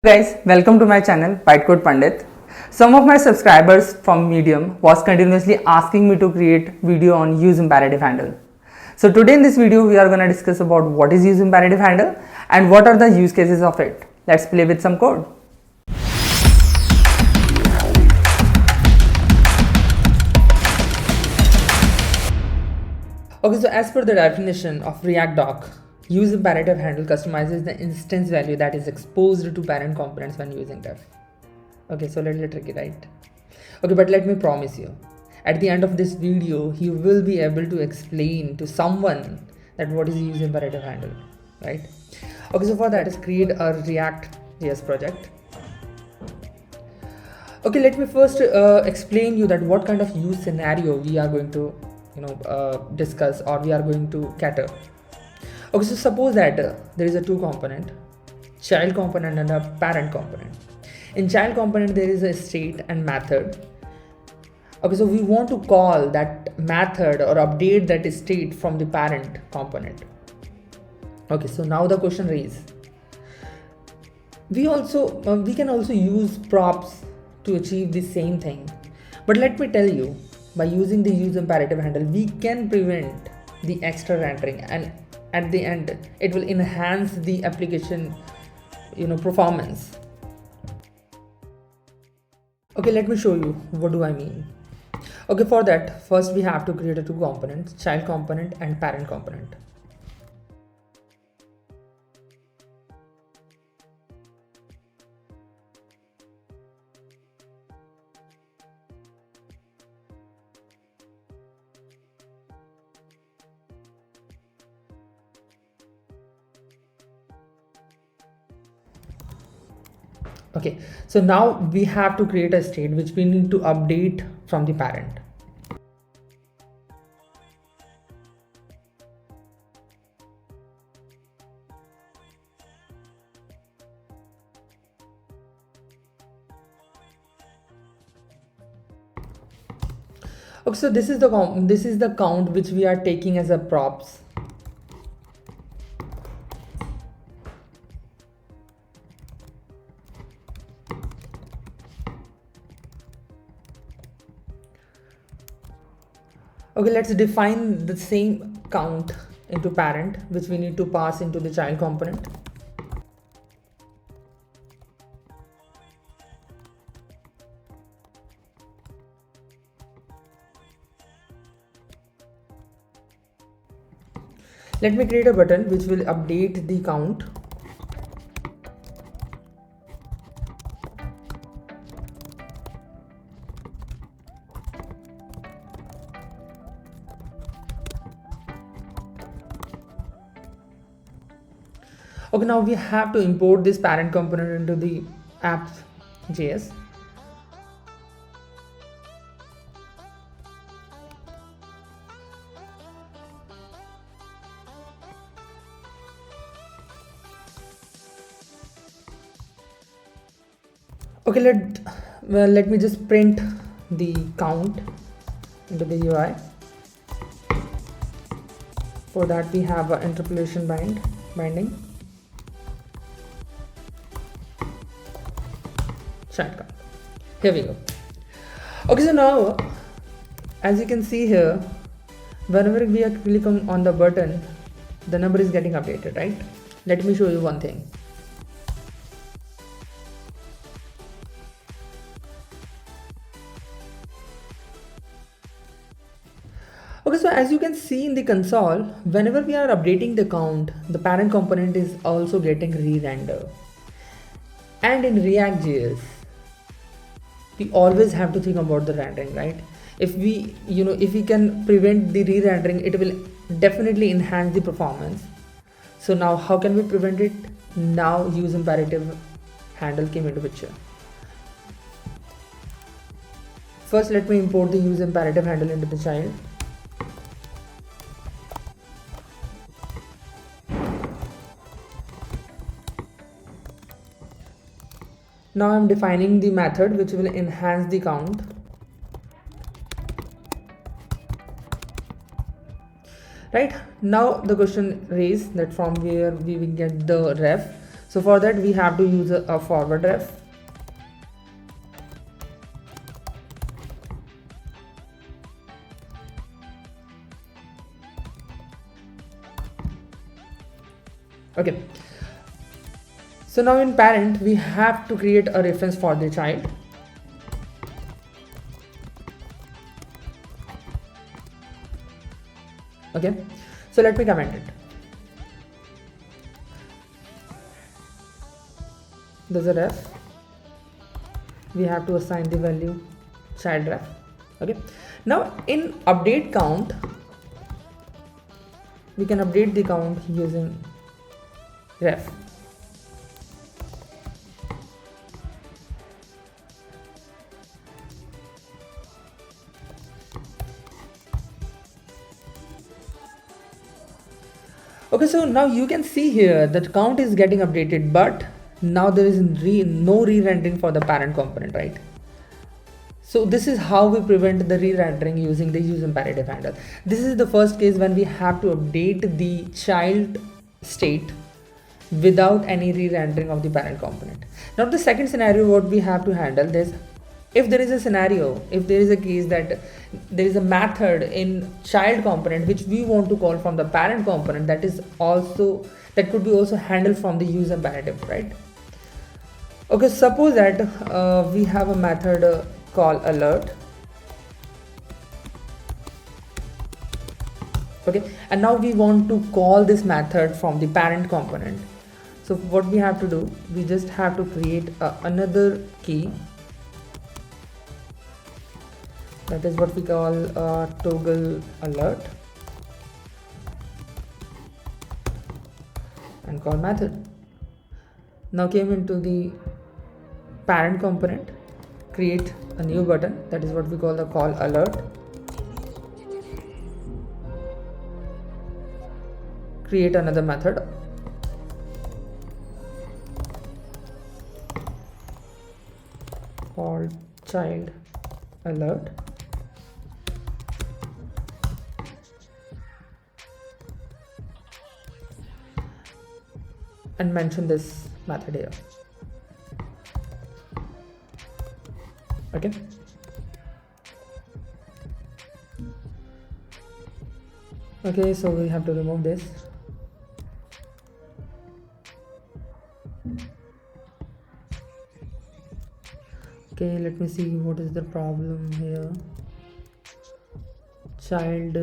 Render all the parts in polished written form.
Guys, welcome to my channel Bytecode Pandit. Some of my subscribers from Medium was continuously asking me to create video on use imperative handle. So today in this video we are going to discuss about what is use imperative handle and what are the use cases of it. Let's play with some code. Okay, so as per the definition of React doc, use imperative handle customizes the instance value that is exposed to parent components when using def. Okay, so a little tricky, right? Okay, but let me promise you, at the end of this video, you will be able to explain to someone that what is use imperative handle, right? Okay, so for that is create a React.js project. Okay, let me first explain you that what kind of use scenario we are going to discuss or we are going to cater. Okay, so suppose that there is a two component, child component and a parent component. In child component there is a state and method. Okay, so we want to call that method or update that state from the parent component. Okay, so now the question raised, we can also use props to achieve the same thing, but let me tell you, by using the use imperative handle we can prevent the extra rendering, and at the end it will enhance the application performance. Okay, let me show you what do I mean. Okay, for that first we have to create a two components, child component and parent component. Okay, so now we have to create a state which we need to update from the parent. Okay, so this is the count which we are taking as a props. Okay, let's define the same count into parent which we need to pass into the child component. Let me create a button which will update the count. Okay, now we have to import this parent component into the app.js. Okay, let me just print the count into the UI. For that we have an interpolation binding. Child count. Here we go. Okay, so now as you can see here, whenever we are clicking on the button, the number is getting updated, right? Let me show you one thing. Okay, so as you can see in the console, whenever we are updating the count, the parent component is also getting re-rendered. And in React.js, we always have to think about the rendering, right? If we can prevent the re-rendering, it will definitely enhance the performance. So now how can we prevent it? Now use imperative handle came into picture. First let me import the use imperative handle into the child. Now I'm defining the method which will enhance the count. Right now the question raised that from where we will get the ref. So for that we have to use a forward ref. Okay, so now in parent we have to create a reference for the child. Okay, so let me comment it. There's a ref, we have to assign the value child ref. Okay, now in update count we can update the count using ref. Okay, so now you can see here that count is getting updated, but now there is no re-rendering for the parent component, right? So this is how we prevent the re-rendering using the use imperative handle. This is the first case when we have to update the child state without any re-rendering of the parent component. Now the second scenario what we have to handle this, if there is a scenario, if there is a case that there is a method in child component which we want to call from the parent component, that could be also handled from the use imperative, right? Okay, suppose that we have a method called alert. Okay, and now we want to call this method from the parent component. So what we have to do, we just have to create another key, that is what we call toggle alert, and call method. Now came into the parent component, create a new button, that is what we call the call alert, create another method, called child alert, and mention this method here. Okay, okay, so we have to remove this. Okay, let me see what is the problem here. Child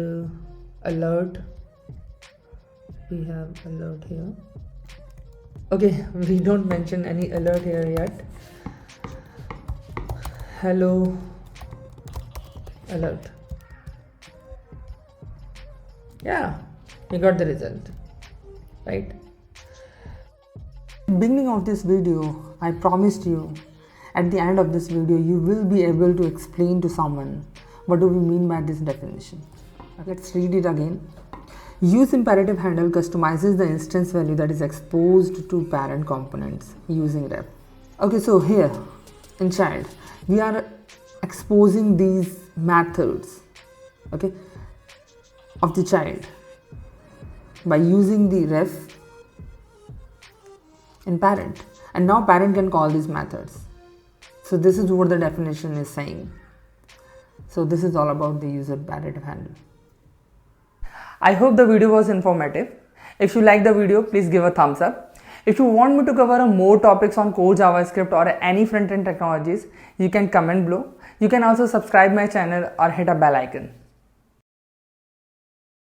alert, we have alert here. Okay, we don't mention any alert here yet. Hello alert. Yeah, we got the result, right? Beginning of this video, I promised you at the end of this video you will be able to explain to someone what do we mean by this definition. Let's read it again. Use imperative handle customizes the instance value that is exposed to parent components using ref. Okay, so here in child we are exposing these methods, okay, of the child by using the ref in parent, and now parent can call these methods. So this is what the definition is saying. So this is all about the user imperative handle. I hope the video was informative. If you like the video, please give a thumbs up. If you want me to cover more topics on core JavaScript or any front-end technologies, you can comment below. You can also subscribe my channel or hit a bell icon.